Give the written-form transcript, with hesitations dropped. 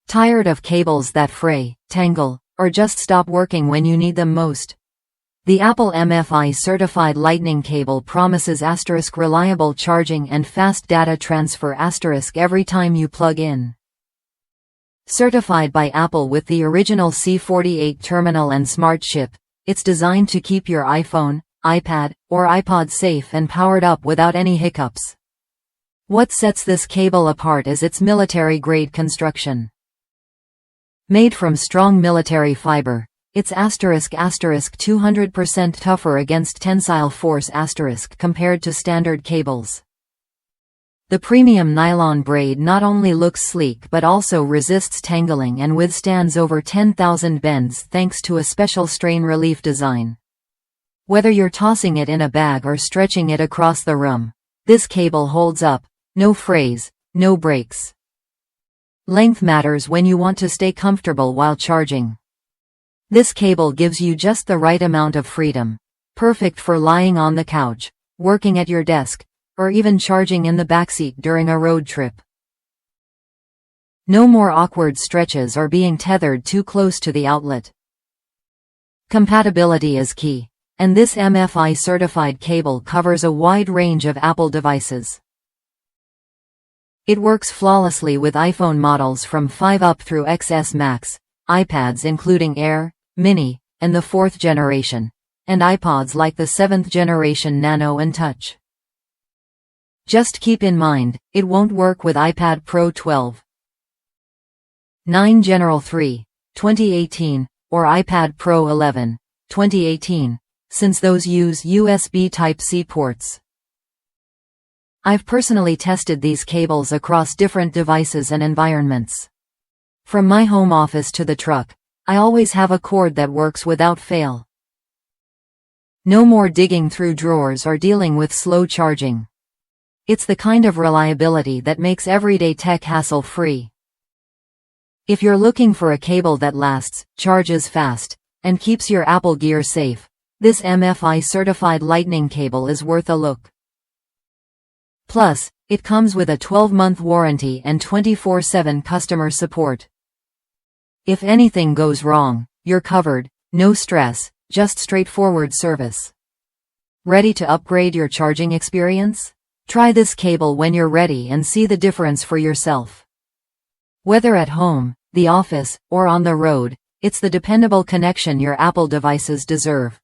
Tired of cables that fray, tangle, or just stop working when you need them most? The Apple MFI certified Lightning cable promises * reliable charging and fast data transfer * every time you plug in. Certified by Apple with the original C48 terminal and smart chip, it's designed to keep your iPhone, iPad, or iPod safe and powered up without any hiccups. What sets this cable apart is its military-grade construction. Made from strong military fiber, it's * 200% tougher against tensile force * compared to standard cables. The premium nylon braid not only looks sleek but also resists tangling and withstands over 10,000 bends thanks to a special strain relief design. Whether you're tossing it in a bag or stretching it across the room, this cable holds up. No frays, no breaks. Length matters when you want to stay comfortable while charging. This cable gives you just the right amount of freedom, perfect for lying on the couch, working at your desk, or even charging in the backseat during a road trip. No more awkward stretches or being tethered too close to the outlet. Compatibility is key, and this MFI certified cable covers a wide range of Apple devices. It works flawlessly with iPhone models from 5 up through XS Max, iPads including Air, Mini, and the 4th generation, and iPods like the 7th generation Nano and Touch. Just keep in mind, it won't work with iPad Pro 12, 9 General 3, 2018, or iPad Pro 11, 2018, since those use USB Type-C ports. I've personally tested these cables across different devices and environments. From my home office to the truck, I always have a cord that works without fail. No more digging through drawers or dealing with slow charging. It's the kind of reliability that makes everyday tech hassle-free. If you're looking for a cable that lasts, charges fast, and keeps your Apple gear safe, this MFI certified Lightning cable is worth a look. Plus, it comes with a 12-month warranty and 24/7 customer support. If anything goes wrong, you're covered, no stress, just straightforward service. Ready to upgrade your charging experience? Try this cable when you're ready and see the difference for yourself. Whether at home, the office, or on the road, it's the dependable connection your Apple devices deserve.